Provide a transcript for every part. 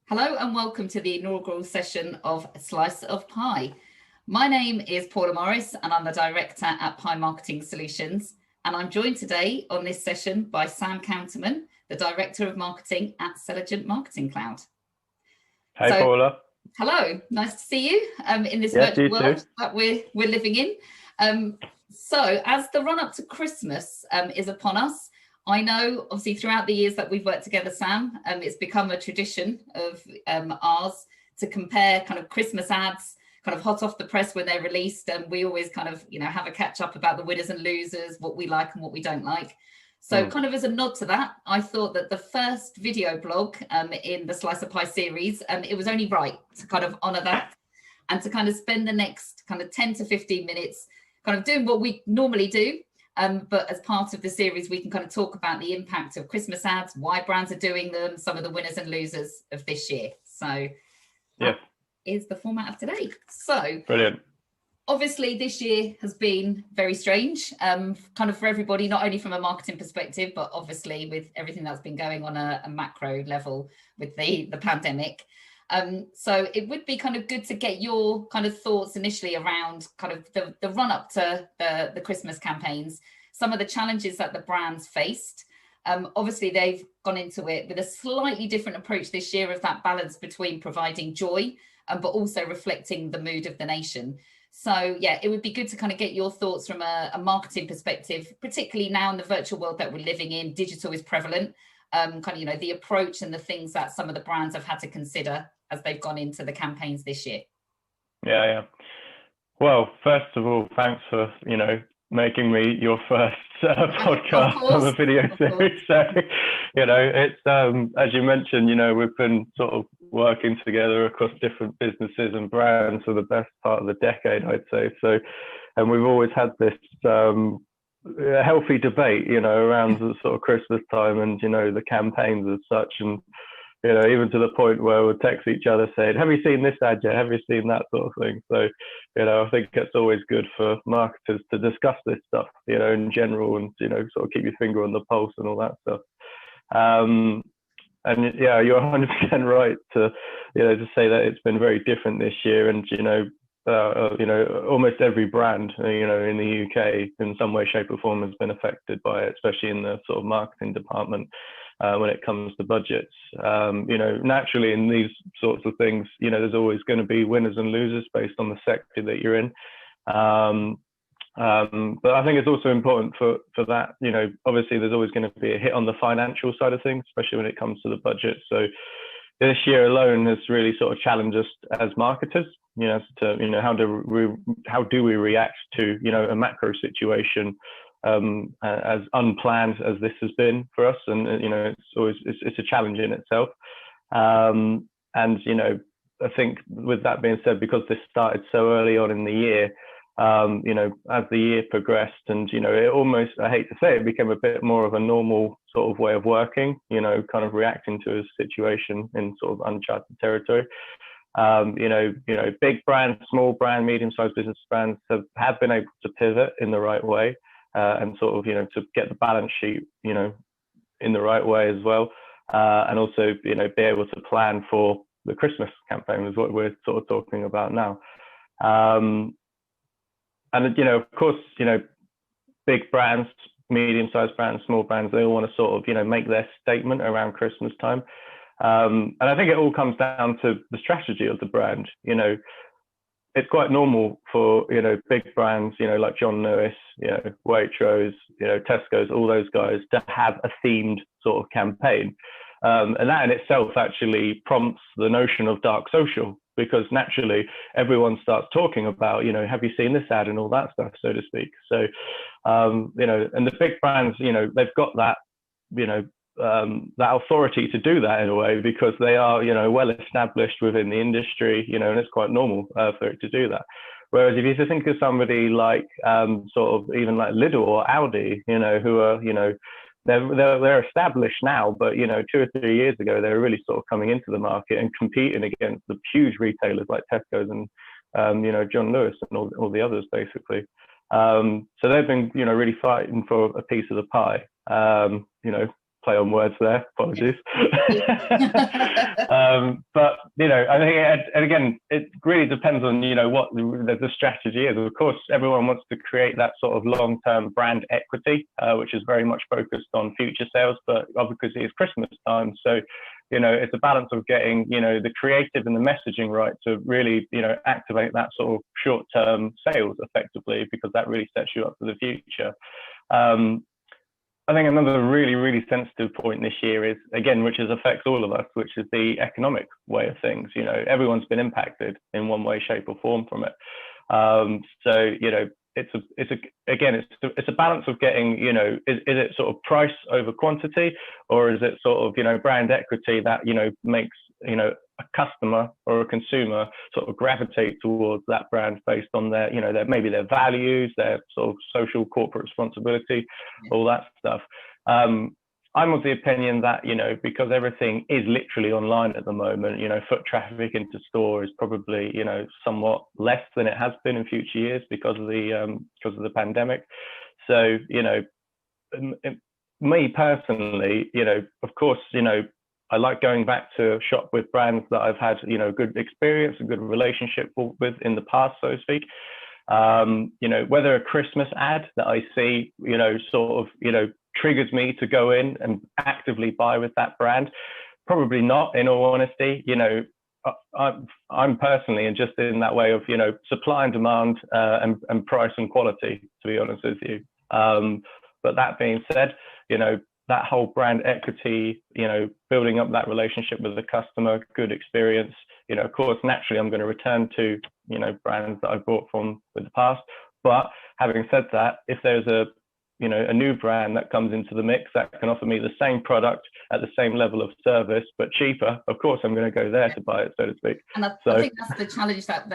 Hello and welcome to the inaugural session of A Slice of Pie. My name is Paula Morris and I'm the director at Pie Marketing Solutions. And I'm joined today on this session by Sam Counterman, the director of marketing at Selligent Marketing Cloud. Hey, Paula. Hello, nice to see you in this Yes, virtual world that we're living in. So as the run up to Christmas is upon us, I know, obviously, throughout the years that we've worked together, Sam, it's become a tradition of ours to compare kind of Christmas ads, kind of hot off the press when they're released. And we always kind of, have a catch up about the winners and losers, what we like and what we don't like. So kind of as a nod to that, I thought that the first video blog in the Slice of Pie series, it was only right to kind of honour that and to kind of spend the next kind of 10 to 15 minutes kind of doing what we normally do. But as part of the series, we can kind of talk about the impact of Christmas ads, why brands are doing them, some of the winners and losers of this year. So that is the format of today. So brilliant. Obviously, this year has been very strange, kind of for everybody, not only from a marketing perspective, but obviously with everything that's been going on a macro level with the pandemic. So it would be kind of good to get your kind of thoughts initially around kind of the run up to the Christmas campaigns, some of the challenges that the brands faced. Obviously, they've gone into it with a slightly different approach this year of that balance between providing joy, but also reflecting the mood of the nation. So, yeah, it would be good to kind of get your thoughts from a marketing perspective, particularly now in the virtual world that we're living in. Digital is prevalent, kind of, the approach and the things that some of the brands have had to consider as they've gone into the campaigns this year. Yeah. Well, first of all, thanks for, making me your first podcast on the video series. So, it's, as you mentioned, we've been sort of working together across different businesses and brands for the best part of the decade, I'd say. So, and we've always had this healthy debate, around the sort of Christmas time and, the campaigns as such. And, even to the point where we'll text each other saying, have you seen this ad yet? Have you seen that sort of thing? So, I think it's always good for marketers to discuss this stuff, in general and, sort of keep your finger on the pulse and all that stuff. And yeah, you're 100% right to say that it's been very different this year. And, almost every brand, in the UK in some way, shape or form has been affected by it, especially in the sort of marketing department. When it comes to budgets, naturally in these sorts of things, there's always going to be winners and losers based on the sector that you're in. But I think it's also important for that, obviously there's always going to be a hit on the financial side of things, especially when it comes to the budget. So this year alone has really sort of challenged us as marketers, how do we react to, a macro situation as unplanned as this has been for us, and it's a challenge in itself. And I think with that being said, because this started so early on in the year, as the year progressed, and it almost, I hate to say it, became a bit more of a normal sort of way of working, kind of reacting to a situation in sort of uncharted territory. Big brands, small brand, medium-sized business brands have been able to pivot in the right way. And sort of, to get the balance sheet, in the right way as well. And also, be able to plan for the Christmas campaign is what we're sort of talking about now. And, of course, big brands, medium-sized brands, small brands, they all want to sort of, make their statement around Christmas time. And I think it all comes down to the strategy of the brand. It's quite normal for, big brands, like John Lewis, Waitrose, Tesco's, all those guys to have a themed sort of campaign. And that in itself actually prompts the notion of dark social, because naturally everyone starts talking about, have you seen this ad and all that stuff, so to speak. So, and the big brands, they've got that, that authority to do that in a way, because they are, well established within the industry, and it's quite normal for it to do that. Whereas if you think of somebody like sort of even like Lidl or Audi, who are, they're established now, but 2 or 3 years ago they were really sort of coming into the market and competing against the huge retailers like Tesco's and John Lewis and all the others basically. So they've been really fighting for a piece of the pie. play on words there, apologies. But I think, and again, it really depends on what the strategy is. Of course, everyone wants to create that sort of long-term brand equity, which is very much focused on future sales, but obviously it's Christmas time, so it's a balance of getting the creative and the messaging right to really activate that sort of short-term sales effectively, because that really sets you up for the future. I think another really, really sensitive point this year is, again, which affects all of us, which is the economic way of things. Everyone's been impacted in one way, shape, or form from it. So it's a balance of getting, is it sort of price over quantity, or is it sort of brand equity that makes a customer or a consumer sort of gravitate towards that brand based on their maybe their values, their sort of social corporate responsibility, all that stuff. I'm of the opinion that because everything is literally online at the moment, foot traffic into store is probably somewhat less than it has been in future years because of the pandemic. So me personally, of course, I like going back to shop with brands that I've had good experience, a good relationship with in the past, so to speak. Whether a Christmas ad that I see sort of triggers me to go in and actively buy with that brand, probably not, in all honesty. I'm personally and just in that way of supply and demand, and price and quality, to be honest with you. But that being said, that whole brand equity, building up that relationship with the customer, good experience, of course, naturally I'm going to return to brands that I bought from with the past. But having said that, if there's a new brand that comes into the mix that can offer me the same product at the same level of service but cheaper, of course I'm going to go there to buy it, so to speak. And I think that's the challenge that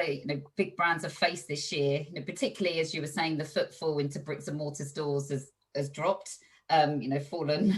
big brands have faced this year, particularly as you were saying, the footfall into bricks and mortar stores has dropped, fallen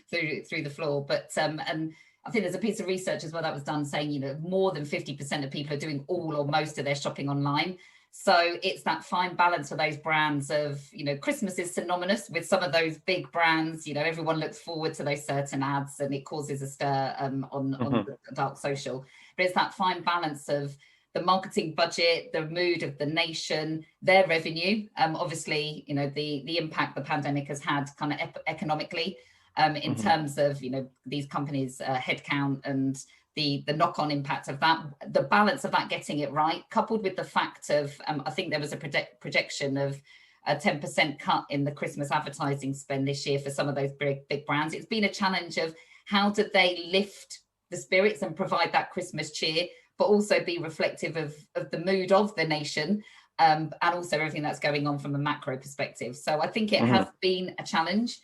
through the floor. But and I think there's a piece of research as well that was done saying more than 50% of people are doing all or most of their shopping online. So it's that fine balance for those brands of, Christmas is synonymous with some of those big brands. Everyone looks forward to those certain ads and it causes a stir on dark social. But it's that fine balance of the marketing budget, the mood of the nation, their revenue. Obviously, the impact the pandemic has had kind of economically in terms of, these companies' headcount and the knock-on impact of that, the balance of that getting it right, coupled with the fact of, I think there was a projection of a 10% cut in the Christmas advertising spend this year for some of those big brands. It's been a challenge of how do they lift the spirits and provide that Christmas cheer, but also be reflective of the mood of the nation, and also everything that's going on from a macro perspective. So I think it has been a challenge.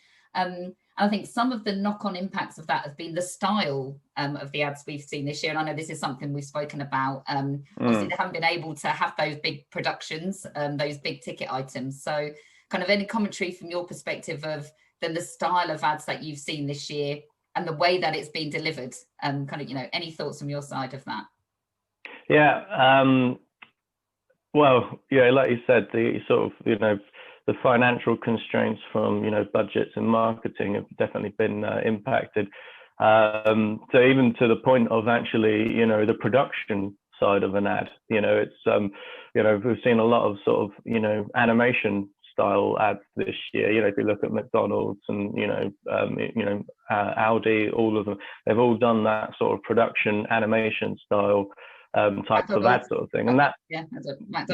I think some of the knock-on impacts of that have been the style of the ads we've seen this year. And I know this is something we've spoken about. Obviously, they haven't been able to have those big productions, those big ticket items. So kind of any commentary from your perspective of then the style of ads that you've seen this year and the way that it's been delivered, any thoughts from your side of that? Yeah. Well, yeah, like you said, the sort of, the financial constraints from, budgets and marketing have definitely been impacted. So even to the point of actually, the production side of an ad, it's, we've seen a lot of sort of, animation style ads this year. If you look at McDonald's and, Audi, all of them, they've all done that sort of production animation style type of ad sort of thing, and that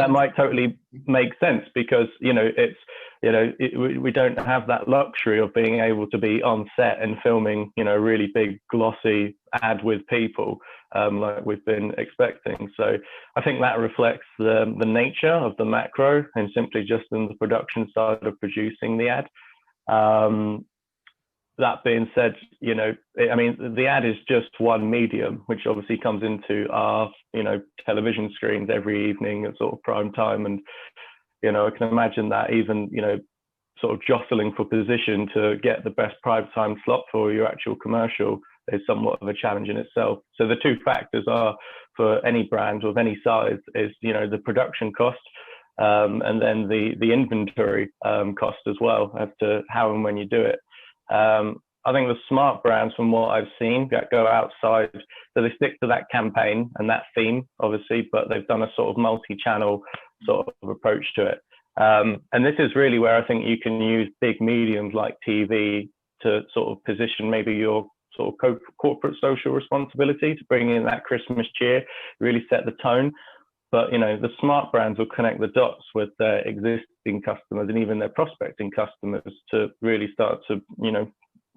might totally make sense because it's we don't have that luxury of being able to be on set and filming a really big glossy ad with people like we've been expecting. So I think that reflects the nature of the macro and simply just in the production side of producing the ad. That being said, the ad is just one medium, which obviously comes into our, television screens every evening at sort of prime time. And, I can imagine that even, sort of jostling for position to get the best prime time slot for your actual commercial is somewhat of a challenge in itself. So the two factors are for any brand of any size is, the production cost, and then the inventory cost as well as to how and when you do it. I think the smart brands, from what I've seen, that go outside, so they stick to that campaign and that theme, obviously, but they've done a sort of multi-channel sort of approach to it. And this is really where I think you can use big mediums like TV to sort of position maybe your sort of corporate social responsibility to bring in that Christmas cheer, really set the tone. But, you know, the smart brands will connect the dots with their existing customers and even their prospecting customers to really start to, you know,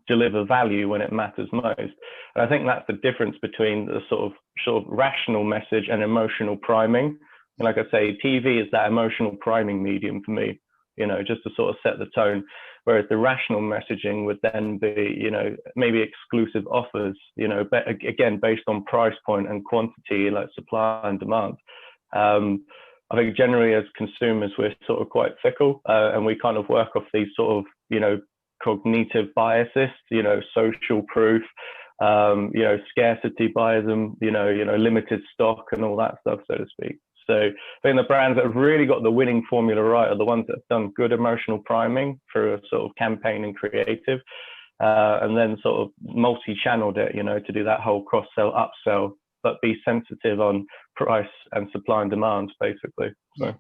deliver value when it matters most. And I think that's the difference between the sort of rational message and emotional priming. And like I say, TV is that emotional priming medium for me, you know, just to sort of set the tone. Whereas the rational messaging would then be, you know, maybe exclusive offers, you know, but again, based on price point and quantity, like supply and demand. I think generally as consumers, we're sort of quite fickle, and we kind of work off these sort of, you know, cognitive biases, you know, social proof, you know, scarcity biasm, you know, limited stock and all that stuff, so to speak. So I think the brands that have really got the winning formula right are the ones that have done good emotional priming for a sort of campaign and creative, and then sort of multi-channeled it, you know, to do that whole cross-sell, upsell, but be sensitive on price and supply and demand, basically. So.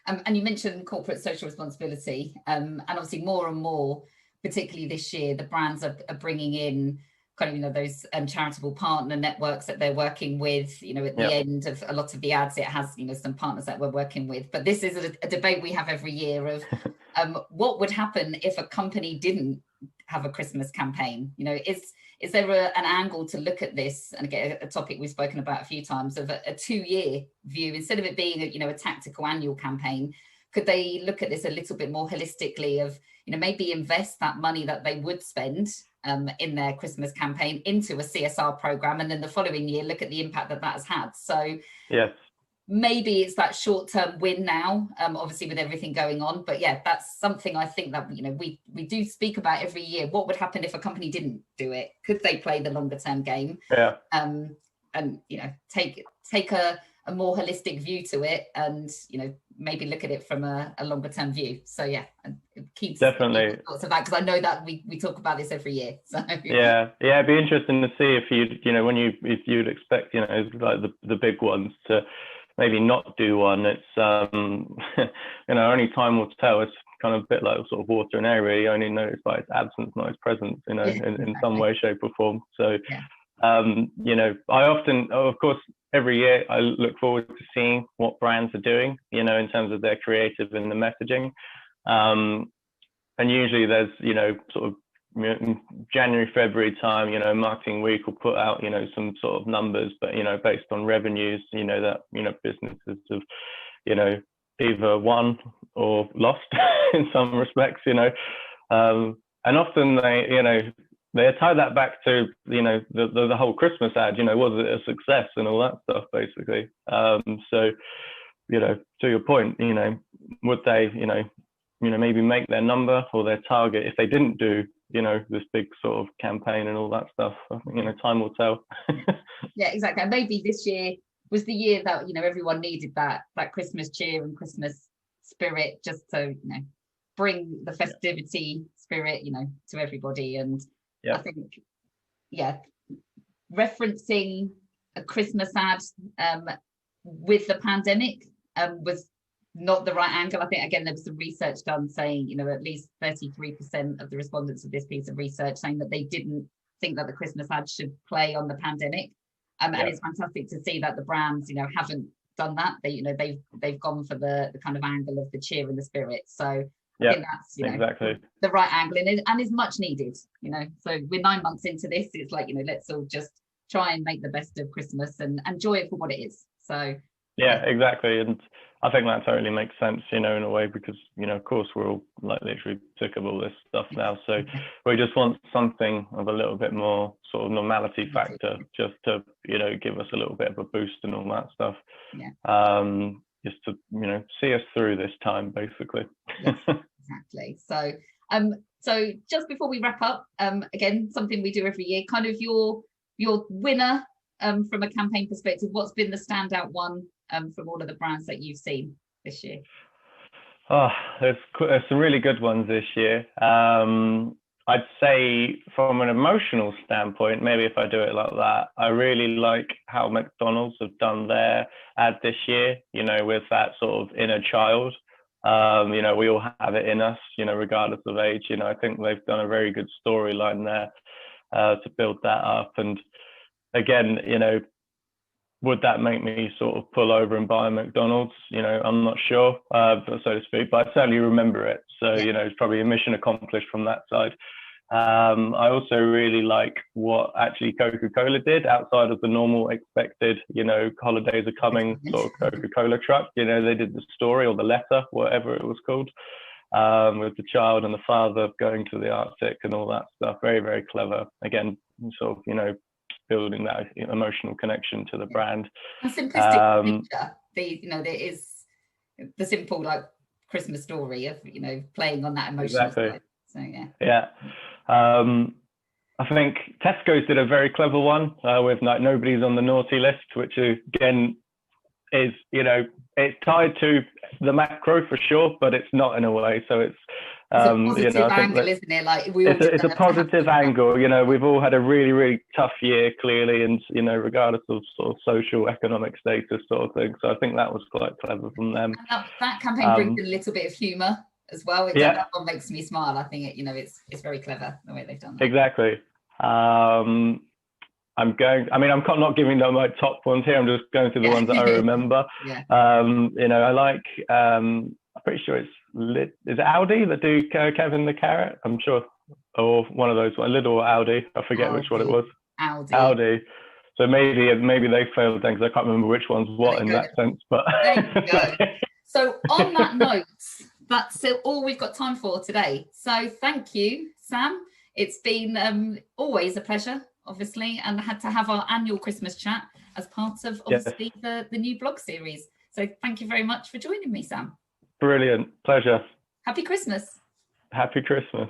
And you mentioned corporate social responsibility, and obviously more and more, particularly this year, the brands are bringing in kind of, you know, those charitable partner networks that they're working with. You know, at the end of a lot of the ads, it has, you know, some partners that we're working with. But this is a debate we have every year of what would happen if a company didn't have a Christmas campaign. You know, is there an angle to look at this, and again, a topic we've spoken about a few times, of a 2-year view instead of it being a tactical annual campaign? Could they look at this a little bit more holistically, of, you know, maybe invest that money that they would spend in their Christmas campaign into a CSR program, and then the following year look at the impact that has had? So yes, maybe it's that short-term win now, obviously with everything going on. But yeah, that's something I think that, you know, we do speak about every year. What would happen if a company didn't do it? Could they play the longer-term game? Yeah. And, you know, take a more holistic view to it, and, you know, maybe look at it from a longer-term view. So yeah, it keeps definitely thoughts of that, because I know that we talk about this every year. So yeah, it'd be interesting to see if you'd expect, you know, like the big ones to maybe not do one. It's you know, only time will tell. It's kind of a bit like sort of water and air, really. You only notice by its absence, not its presence, you know, in some way, shape or form. So you know, I often, of course, every year I look forward to seeing what brands are doing, you know, in terms of their creative and the messaging, and usually there's, you know, sort of January, February time, you know, marketing week will put out, you know, some sort of numbers, but, you know, based on revenues, you know, that, you know, businesses have, you know, either won or lost in some respects, you know, and often they, you know, they tie that back to, you know, the whole Christmas ad, you know, was it a success and all that stuff, basically. So, you know, to your point, you know, would they, you know, maybe make their number or their target if they didn't do, you know, this big sort of campaign and all that stuff? I think, you know, time will tell. Yeah, exactly. And maybe this year was the year that, you know, everyone needed that Christmas cheer and Christmas spirit, just to, you know, bring the festivity spirit, you know, to everybody. And I think, referencing a Christmas ad with the pandemic was not the right angle. I think, again, there was some research done saying, you know, at least 33% of the respondents of this piece of research saying that they didn't think that the Christmas ad should play on the pandemic. And it's fantastic to see that the brands, you know, haven't done that. They, you know, they've gone for the kind of angle of the cheer and the spirit. So I think that's, you know, exactly the right angle, and is much needed, you know. So we're 9 months into this. It's like, you know, let's all just try and make the best of Christmas and enjoy it for what it is. So yeah, exactly. And I think that totally makes sense, you know, in a way, because, you know, of course, we're all like literally sick of all this stuff now. So we just want something of a little bit more sort of normality factor, just to, you know, give us a little bit of a boost and all that stuff. Just to, you know, see us through this time, basically. Yes, exactly. So so just before we wrap up, again, something we do every year, kind of your winner from a campaign perspective. What's been the standout one from all of the brands that you've seen this year? Oh, there's some really good ones this year. I'd say from an emotional standpoint, maybe if I do it like that, I really like how McDonald's have done their ad this year, you know, with that sort of inner child. You know, we all have it in us, you know, regardless of age. You know, I think they've done a very good storyline there to build that up. And again, you know, would that make me sort of pull over and buy a McDonald's? You know, I'm not sure, so to speak, but I certainly remember it. So, you know, it's probably a mission accomplished from that side. I also really like what actually Coca-Cola did outside of the normal expected, you know, holidays are coming sort of Coca-Cola truck. You know, they did the story or the letter, whatever it was called, with the child and the father going to the Arctic and all that stuff. Very, very clever. Again, sort of, you know, building that emotional connection to the brand. And simplistic nature. You know, there is the simple like Christmas story of, you know, playing on that emotional side. So yeah. I think Tesco's did a very clever one with like nobody's on the naughty list, which again is, you know, it's tied to the macro for sure, but it's not in a way. So it's a positive, you know, angle, isn't it? Like it's a positive angle. You know, we've all had a really, really tough year, clearly, and you know, regardless of sort of social, economic status, sort of thing. So I think that was quite clever from them. And that campaign brings a little bit of humour as well. That one makes me smile. I think you know, it's very clever the way they've done that. Exactly. I'm not giving them my top ones here. I'm just going through the ones that I remember. You know, I like, I'm pretty sure it's is it Audi that do Kevin the Carrot? I'm sure, or one of those, Lidl or Audi. I forget which one it was. Audi. So maybe they failed then because I can't remember which one's what in that sense. But there you go. So on that note, that's all we've got time for today. So thank you, Sam. It's been always a pleasure, obviously, and had to have our annual Christmas chat as part of obviously the new blog series. So thank you very much for joining me, Sam. Brilliant. Pleasure. Happy Christmas. Happy Christmas.